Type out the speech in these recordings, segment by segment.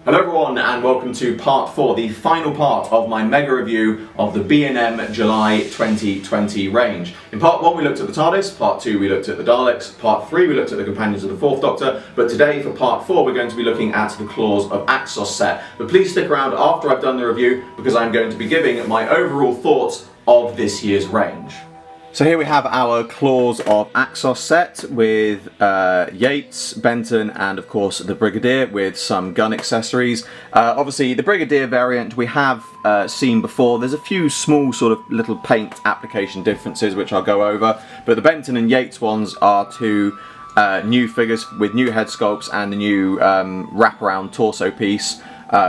Hello everyone and welcome to part 4, the final part of my mega review of the B&M July 2020 range. In part 1 we looked at the TARDIS, part 2 we looked at the Daleks, part 3 we looked at the Companions of the Fourth Doctor, but today for part 4 we're going to be looking at the Claws of Axos set. But please stick around after I've done the review because I'm going to be giving my overall thoughts of this year's range. So here we have our Claws of Axos set with Yates, Benton and of course the Brigadier with some gun accessories. Obviously the Brigadier variant we have seen before. There's a few small sort of little paint application differences which I'll go over, but the Benton and Yates ones are two new figures with new head sculpts and the new wraparound torso piece.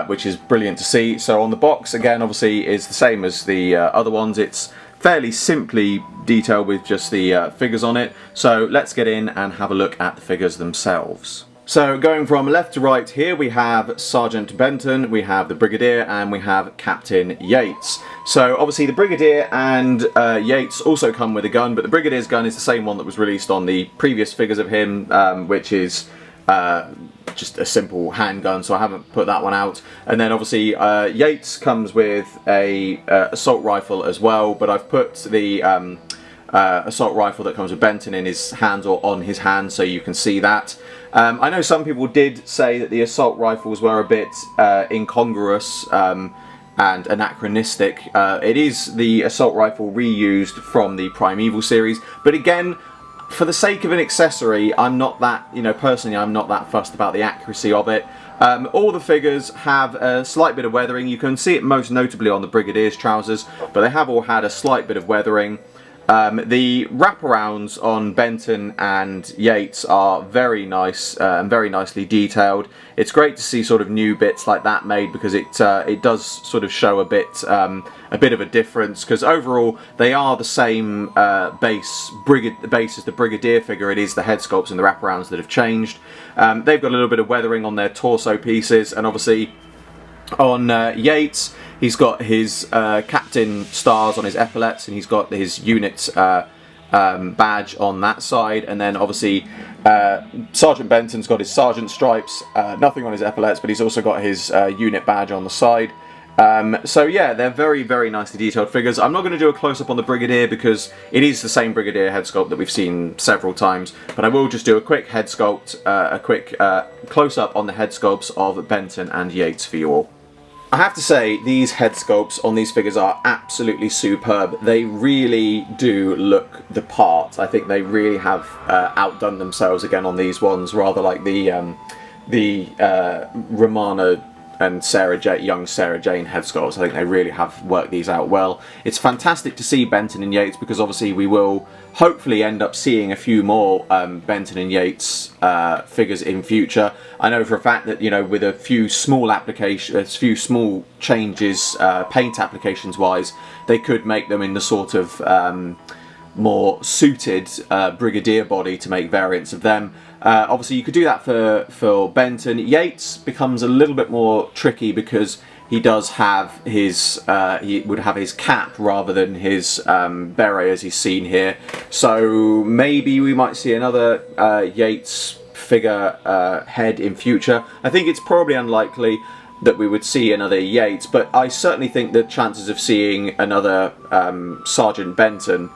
Which is brilliant to see. So on the box again obviously is the same as the other ones. It's fairly simply detailed with just the figures on it. So let's get in and have a look at the figures themselves. So going from left to right here we have Sergeant Benton, we have the Brigadier and we have Captain Yates. So obviously the Brigadier and Yates also come with a gun, but the Brigadier's gun is the same one that was released on the previous figures of him, which is just a simple handgun, so I haven't put that one out. And then obviously Yates comes with a assault rifle as well, but I've put the assault rifle that comes with Benton in his hands or on his hands so you can see that. I know some people did say that the assault rifles were a bit incongruous and anachronistic. It is the assault rifle reused from the Primeval series, but again, for the sake of an accessory, I'm not that, personally I'm not that fussed about the accuracy of it. All the figures have a slight bit of weathering. You can see it most notably on the Brigadier's trousers, but they have all had a slight bit of weathering. The wraparounds on Benton and Yates are very nice and very nicely detailed. It's great to see sort of new bits like that made because it does sort of show a bit of a difference, because overall they are the same base as the Brigadier figure. It is the head sculpts and the wraparounds that have changed. They've got a little bit of weathering on their torso pieces, and obviously on Yates, he's got his captain stars on his epaulets, and he's got his unit badge on that side. And then obviously Sergeant Benton's got his sergeant stripes, nothing on his epaulets, but he's also got his unit badge on the side. So yeah, they're very, very nicely detailed figures. I'm not going to do a close-up on the Brigadier because it is the same Brigadier head sculpt that we've seen several times, but I will just do a quick head sculpt, a quick close-up on the head sculpts of Benton and Yates for you all. I have to say, these head sculpts on these figures are absolutely superb. They really do look the part. I think they really have outdone themselves again on these ones, rather like the Romana and young Sarah Jane head sculpts. I think they really have worked these out well. It's fantastic to see Benton and Yates because obviously we will hopefully end up seeing a few more Benton and Yates figures in future. I know for a fact that, with a few small changes, paint applications wise, they could make them in the sort of more suited Brigadier body to make variants of them. Obviously you could do that for Benton. Yates becomes a little bit more tricky because he does have his he would have his cap rather than his beret as he's seen here. So maybe we might see another Yates figure head in future. I think it's probably unlikely that we would see another Yates, but I certainly think the chances of seeing another Sergeant Benton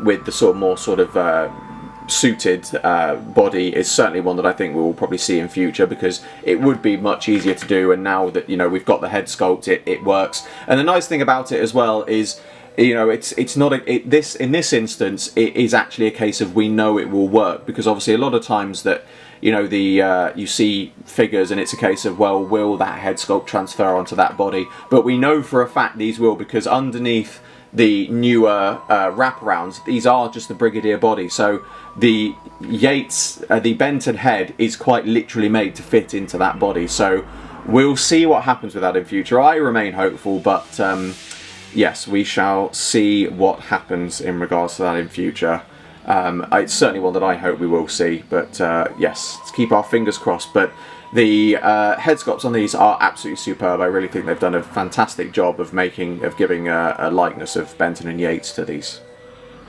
with the more suited body is certainly one that I think we'll probably see in future, because it would be much easier to do, and now that we've got the head sculpt, it works. And the nice thing about it as well is it's not in this instance it is actually a case of we know it will work, because obviously a lot of times that you see figures and it's a case of, well, will that head sculpt transfer onto that body? But we know for a fact these will, because underneath the newer wraparounds, these are just the Brigadier body. So the the Benton head is quite literally made to fit into that body. So we'll see what happens with that in future. I remain hopeful, but yes, we shall see what happens in regards to that in future. It's certainly one that I hope we will see, but yes, let's keep our fingers crossed. But the head sculpts on these are absolutely superb. I really think they've done a fantastic job of giving a likeness of Benton and Yates to these.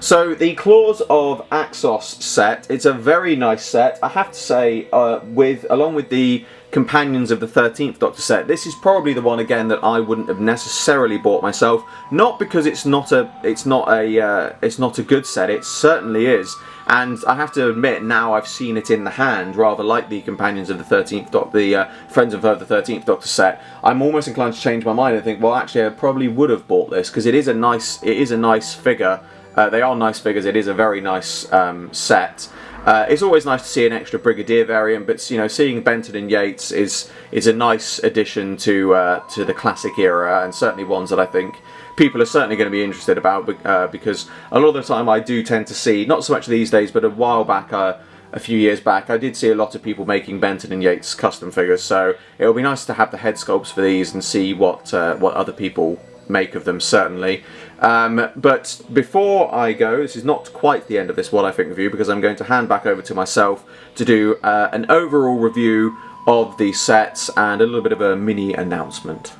So the Claws of Axos set, it's a very nice set. I have to say, along with the Companions of the 13th Doctor set, this is probably the one again that I wouldn't have necessarily bought myself. Not because it's not a good set. It certainly is. And I have to admit, now I've seen it in the hand, rather like the Companions of the 13th Doctor, the Friends of the 13th Doctor set, I'm almost inclined to change my mind and think, well, actually, I probably would have bought this because it is a nice figure. They are nice figures. It is a very nice set. It's always nice to see an extra Brigadier variant, but you know, seeing Benton and Yates is a nice addition to the classic era, and certainly ones that I think people are certainly going to be interested about, because a lot of the time I do tend to see, not so much these days, but a while back, a few years back, I did see a lot of people making Benton and Yates custom figures. So it'll be nice to have the head sculpts for these and see what other people make of them, certainly. But before I go, this is not quite the end of this What I Think review, because I'm going to hand back over to myself to do an overall review of these sets and a little bit of a mini announcement.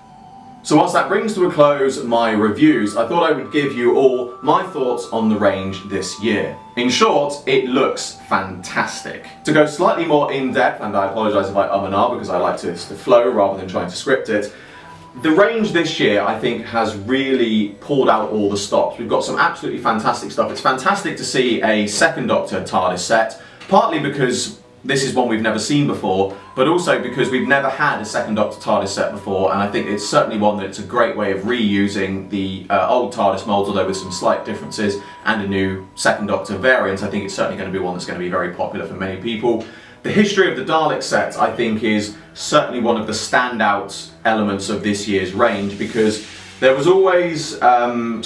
So whilst that brings to a close my reviews, I thought I would give you all my thoughts on the range this year. In short, it looks fantastic. To go slightly more in depth, and I apologise if I and ah because I like to flow rather than trying to script it, the range this year, I think, has really pulled out all the stops. We've got some absolutely fantastic stuff. It's fantastic to see a second Doctor TARDIS set, partly because this is one we've never seen before, but also because we've never had a second Doctor TARDIS set before, and I think it's certainly one that's a great way of reusing the old TARDIS molds, although with some slight differences, and a new second Doctor variant. I think it's certainly going to be one that's going to be very popular for many people. The history of the Dalek set, I think, is certainly one of the standout elements of this year's range, because there was always,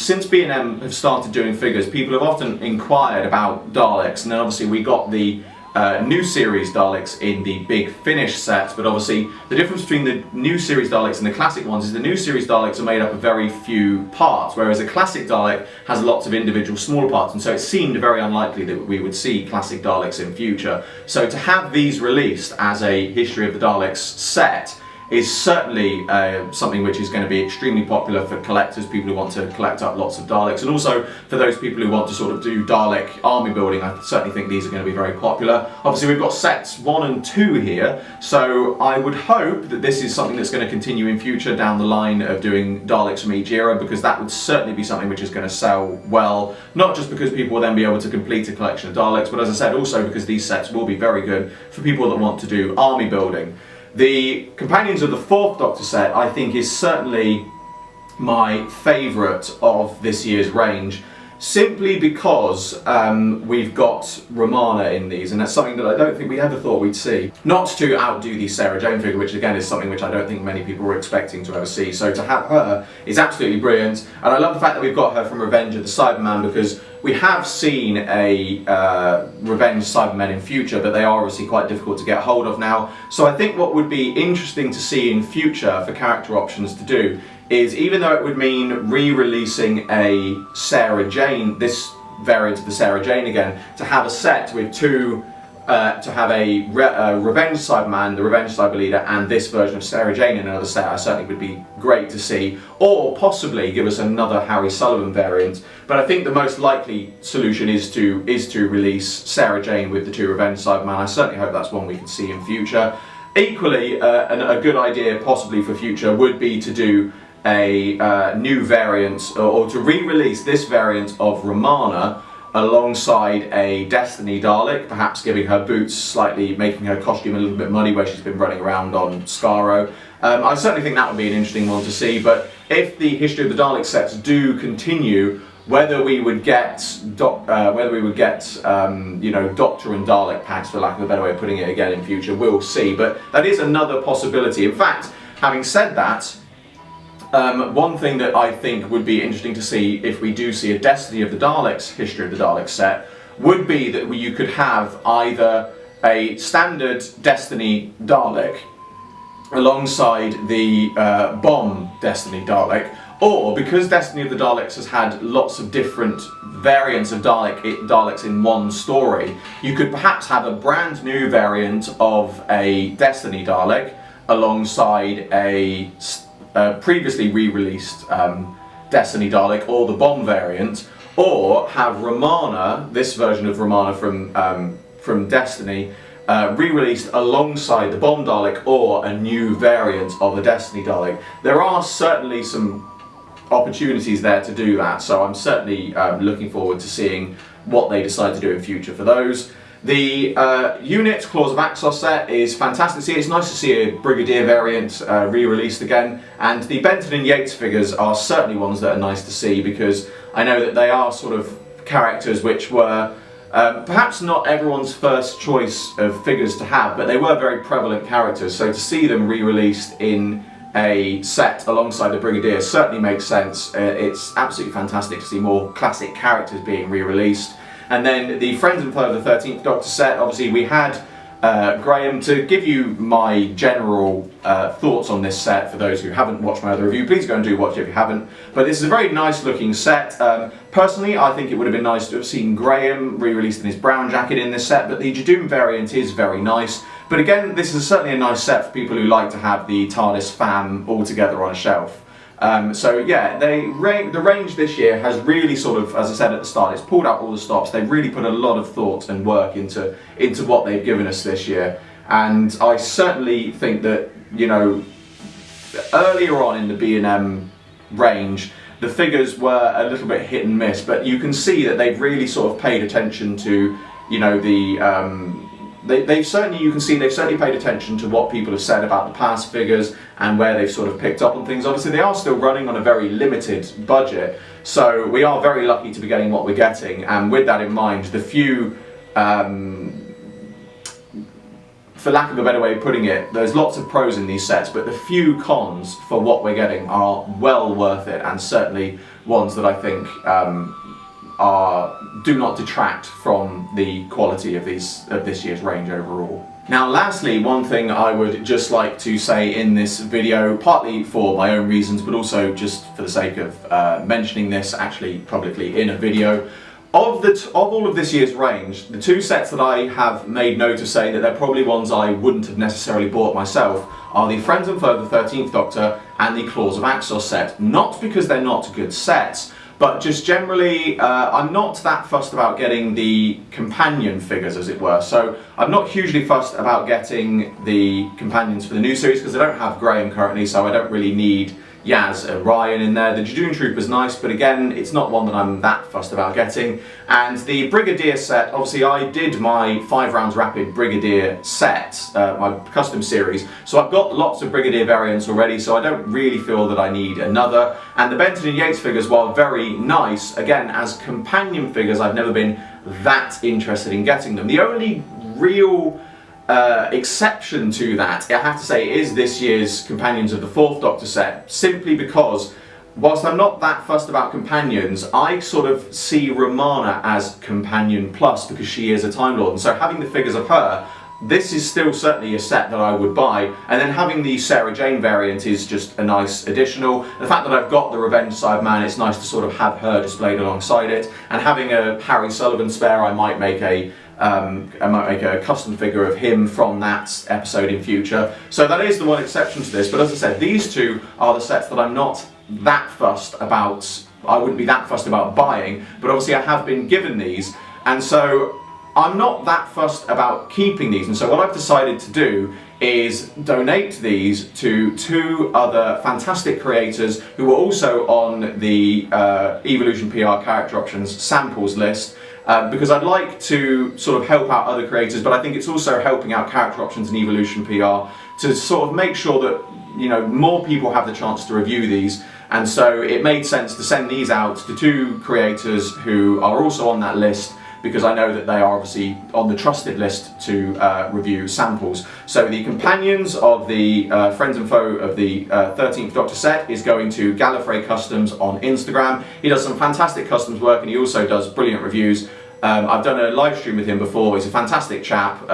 since B&M have started doing figures, people have often inquired about Daleks, and then obviously we got the new series Daleks in the Big Finish set, but obviously the difference between the new series Daleks and the classic ones is the new series Daleks are made up of very few parts, whereas a classic Dalek has lots of individual smaller parts, and so it seemed very unlikely that we would see classic Daleks in future. So to have these released as a History of the Daleks set is certainly something which is going to be extremely popular for collectors, people who want to collect up lots of Daleks, and also for those people who want to sort of do Dalek army building. I certainly think these are going to be very popular. Obviously we've got sets 1 and 2 here, so I would hope that this is something that's going to continue in future down the line of doing Daleks from each era, because that would certainly be something which is going to sell well, not just because people will then be able to complete a collection of Daleks, but as I said, also because these sets will be very good for people that want to do army building. The Companions of the 4th Doctor set, I think, is certainly my favourite of this year's range, simply because we've got Romana in these, and that's something that I don't think we ever thought we'd see. Not to outdo the Sarah Jane figure, which again is something which I don't think many people were expecting to ever see, so to have her is absolutely brilliant, and I love the fact that we've got her from Revenge of the Cyberman, because we have seen a Revenge Cybermen in future, but they are obviously quite difficult to get hold of now. So I think what would be interesting to see in future for character options to do is, even though it would mean re-releasing a Sarah Jane, this variant of the Sarah Jane again, to have a set with two, to have a Revenge Cyberman, the Revenge Cyber Leader, and this version of Sarah Jane in another set, I certainly would be great to see. Or possibly give us another Harry Sullivan variant. But I think the most likely solution is to release Sarah Jane with the 2 Revenge Cybermen. I certainly hope that's one we can see in future. Equally, a good idea possibly for future would be to do a new variant, or to re-release this variant of Romana alongside a Destiny Dalek, perhaps giving her boots slightly, making her costume a little bit muddy where she's been running around on Skaro. I certainly think that would be an interesting one to see, but if the History of the Dalek sets do continue, whether we would get Doctor and Dalek packs, for lack of a better way of putting it, again in future, we'll see, but that is another possibility. In fact, having said that, one thing that I think would be interesting to see if we do see a Destiny of the Daleks, History of the Daleks set, would be that you could have either a standard Destiny Dalek alongside the Bomb Destiny Dalek, or because Destiny of the Daleks has had lots of different variants of Daleks in one story, you could perhaps have a brand new variant of a Destiny Dalek alongside a previously re-released Destiny Dalek, or the Bomb variant, or have Romana, this version of Romana from Destiny, re-released alongside the Bomb Dalek or a new variant of the Destiny Dalek. There are certainly some opportunities there to do that, so I'm certainly looking forward to seeing what they decide to do in future for those. The U.N.I.T Claws of Axos set is fantastic to see. It's nice to see a Brigadier variant re-released again, and the Benton and Yates figures are certainly ones that are nice to see, because I know that they are sort of characters which were perhaps not everyone's first choice of figures to have, but they were very prevalent characters, so to see them re-released in a set alongside the Brigadier certainly makes sense. It's absolutely fantastic to see more classic characters being re-released. And then the Friends and Foe of the 13th Doctor set, obviously we had Graham to give you my general thoughts on this set. For those who haven't watched my other review, please go and do watch it if you haven't. But this is a very nice looking set. Personally, I think it would have been nice to have seen Graham re-released in his brown jacket in this set, but the Jadoom variant is very nice. But again, this is certainly a nice set for people who like to have the TARDIS fam all together on a shelf. So yeah, the range this year has really sort of, as I said at the start, it's pulled out all the stops. They've really put a lot of thought and work into what they've given us this year. And I certainly think that, you know, earlier on in the B&M range, the figures were a little bit hit and miss, but you can see that they've really sort of paid attention to, you know, the they've certainly paid attention to what people have said about the past figures and where they've sort of picked up on things. Obviously they are still running on a very limited budget, so we are very lucky to be getting what we're getting, and with that in mind, the few, for lack of a better way of putting it, there's lots of pros in these sets, but the few cons for what we're getting are well worth it, and certainly ones that I think do not detract from the quality of this year's range overall. Now lastly, one thing I would just like to say in this video, partly for my own reasons, but also just for the sake of mentioning this actually publicly in a video, of all of this year's range, the two sets that I have made note of saying that they're probably ones I wouldn't have necessarily bought myself are the Friends and Foe of the 13th Doctor and the Claws of Axos set. Not because they're not good sets, but just generally, I'm not that fussed about getting the companion figures, as it were. So I'm not hugely fussed about getting the companions for the new series, because I don't have Graham currently, so I don't really need Yaz and Ryan in there. The Jadoon Trooper's nice, but again, it's not one that I'm that fussed about getting. And the Brigadier set, obviously I did my 5 rounds rapid Brigadier set, my custom series, so I've got lots of Brigadier variants already, so I don't really feel that I need another. And the Benton and Yates figures, while very nice, again, as companion figures, I've never been that interested in getting them. The only real exception to that, I have to say, is this year's Companions of the 4th Doctor set, simply because whilst I'm not that fussed about companions, I sort of see Romana as companion plus because she is a Time Lord, and so having the figures of her, this is still certainly a set that I would buy. And then having the Sarah Jane variant is just a nice additional. The fact that I've got the Revenge Cyberman, it's nice to sort of have her displayed alongside it, and having a Harry Sullivan spare, I might make a custom figure of him from that episode in future. So that is the one exception to this, but as I said, these two are the sets that I'm not that fussed about. I wouldn't be that fussed about buying, but obviously I have been given these, and so I'm not that fussed about keeping these. And so what I've decided to do is donate these to 2 other fantastic creators who are also on the Evolution PR character options samples list. Because I'd like to sort of help out other creators, but I think it's also helping out character options and Evolution PR to sort of make sure that, you know, more people have the chance to review these. And so it made sense to send these out to 2 creators who are also on that list, because I know that they are obviously on the trusted list to review samples. So the Companions of the Friends and Foe of the 13th Doctor set is going to Gallifrey Customs on Instagram. He does some fantastic customs work, and he also does brilliant reviews. I've done a live stream with him before. He's a fantastic chap,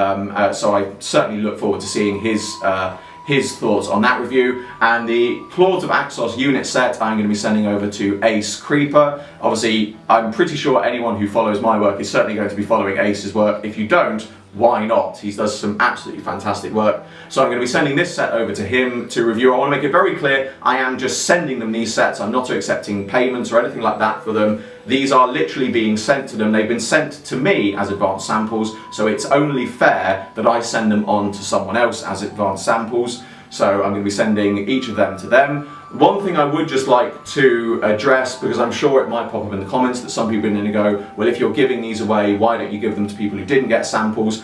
so I certainly look forward to seeing his thoughts on that review. And the Claws of Axos unit set I'm going to be sending over to Ace Creeper. Obviously, I'm pretty sure anyone who follows my work is certainly going to be following Ace's work. If you don't, why not? He does some absolutely fantastic work. So I'm going to be sending this set over to him to review. I want to make it very clear, I am just sending them these sets. I'm not accepting payments or anything like that for them. These are literally being sent to them. They've been sent to me as advanced samples, so it's only fair that I send them on to someone else as advanced samples. So I'm going to be sending each of them to them. One thing I would just like to address, because I'm sure it might pop up in the comments that some people are going to go, well, if you're giving these away, why don't you give them to people who didn't get samples?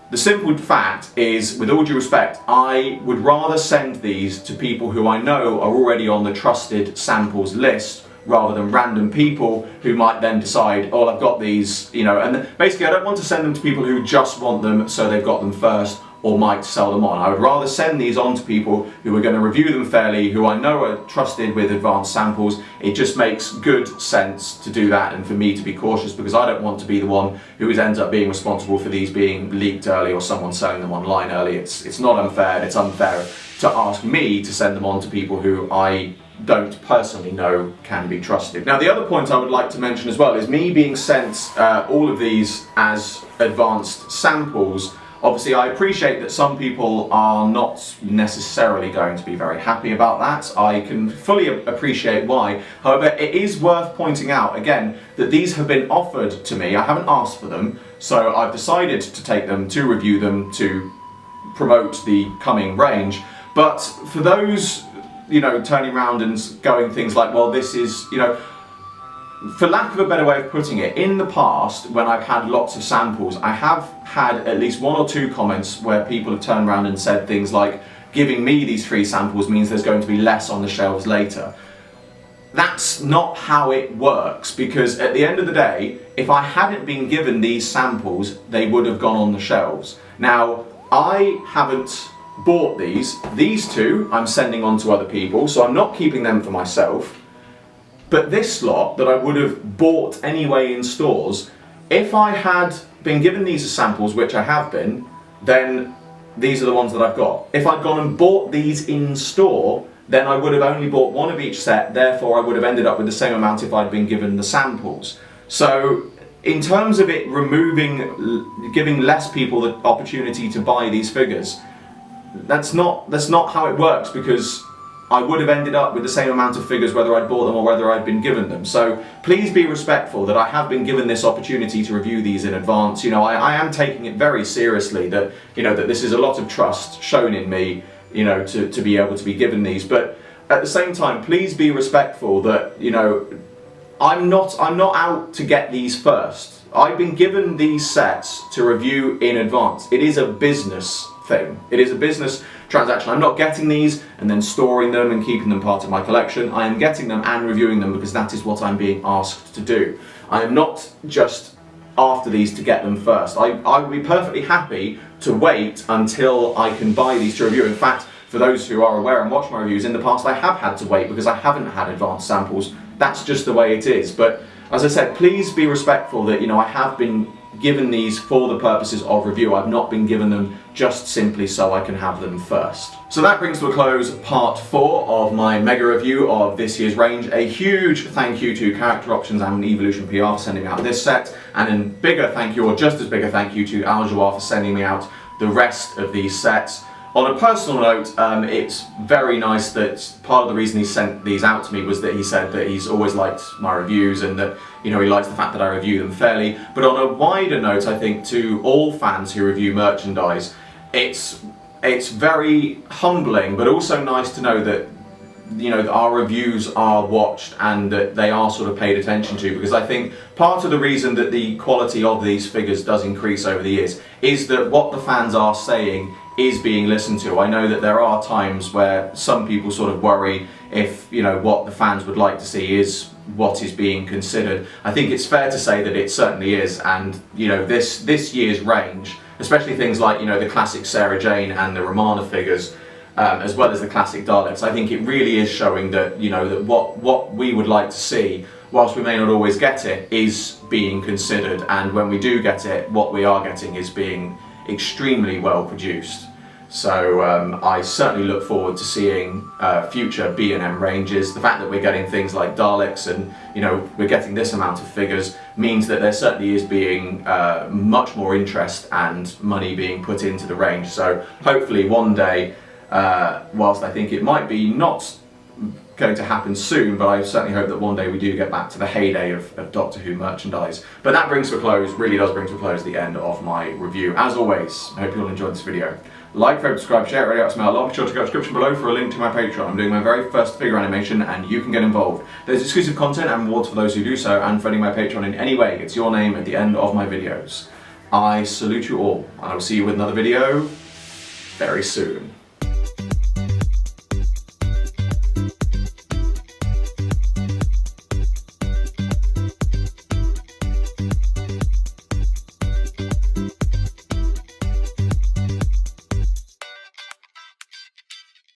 The simple fact is, with all due respect, I would rather send these to people who I know are already on the trusted samples list, rather than random people who might then decide, oh, I've got these, you know, and basically I don't want to send them to people who just want them so they've got them first, or might sell them on. I would rather send these on to people who are going to review them fairly, who I know are trusted with advanced samples. It just makes good sense to do that, and for me to be cautious, because I don't want to be the one who ends up being responsible for these being leaked early or someone selling them online early. It's not unfair, and it's unfair to ask me to send them on to people who I don't personally know can be trusted. Now, the other point I would like to mention as well is me being sent all of these as advanced samples. Obviously, I appreciate that some people are not necessarily going to be very happy about that. I can fully appreciate why. However, it is worth pointing out, again, that these have been offered to me. I haven't asked for them, so I've decided to take them, to review them, to promote the coming range. But for those, you know, turning around and going things like, well, this is, you know, for lack of a better way of putting it, in the past, when I've had lots of samples, I have had at least 1 or 2 comments where people have turned around and said things like, giving me these free samples means there's going to be less on the shelves later. That's not how it works, because at the end of the day, if I hadn't been given these samples, they would have gone on the shelves. Now, I haven't bought these. These 2 I'm sending on to other people, so I'm not keeping them for myself. But this lot that I would have bought anyway in stores, if I had been given these as samples, which I have been, then these are the ones that I've got. If I'd gone and bought these in store, then I would have only bought 1 of each set, therefore I would have ended up with the same amount if I'd been given the samples. So in terms of it giving less people the opportunity to buy these figures, that's not how it works, because I would have ended up with the same amount of figures whether I'd bought them or whether I'd been given them. So please be respectful that I have been given this opportunity to review these in advance. You know, I am taking it very seriously that, you know, that this is a lot of trust shown in me, you know, to be able to be given these. But at the same time, please be respectful that, you know, I'm not out to get these first. I've been given these sets to review in advance. It is a business thing. It is a business transaction. I'm not getting these and then storing them and keeping them part of my collection. I am getting them and reviewing them because that is what I'm being asked to do. I am not just after these to get them first. I would be perfectly happy to wait until I can buy these to review. In fact, for those who are aware and watch my reviews, in the past I have had to wait because I haven't had advanced samples. That's just the way it is. But as I said, please be respectful that, you know, I have been given these for the purposes of review. I've not been given them just simply so I can have them first. So that brings to a close part 4 of my mega review of this year's range. A huge thank you to Character Options and Evolution PR for sending me out this set, and a bigger thank you, or just as big a thank you, to Al Jawar for sending me out the rest of these sets. On a personal note, it's very nice that part of the reason he sent these out to me was that he said that he's always liked my reviews and that, you know, he likes the fact that I review them fairly. But on a wider note, I think to all fans who review merchandise, it's very humbling, but also nice to know that, you know, that our reviews are watched and that they are sort of paid attention to, because I think part of the reason that the quality of these figures does increase over the years is that what the fans are saying is being listened to. I know that there are times where some people sort of worry if, you know, what the fans would like to see is what is being considered. I think it's fair to say that it certainly is, and, you know, this year's range, especially things like, you know, the classic Sarah Jane and the Romana figures, as well as the classic Daleks, I think it really is showing that, you know, that what we would like to see, whilst we may not always get it, is being considered, and when we do get it, what we are getting is being extremely well produced. So I certainly look forward to seeing future B&M ranges. The fact that we're getting things like Daleks and, you know, we're getting this amount of figures means that there certainly is being much more interest and money being put into the range. So hopefully one day, whilst I think it might be not going to happen soon, but I certainly hope that one day we do get back to the heyday of Doctor Who merchandise. But that brings to a close, really does bring to a close the end of my review. As always, I hope you all enjoyed this video. Like, favorite, subscribe, share, it really helps me out a lot. Be sure to go to the description below for a link to my Patreon. I'm doing my very first figure animation and you can get involved. There's exclusive content and rewards for those who do so, and funding my Patreon in any way gets your name at the end of my videos. I salute you all, and I will see you with another video very soon.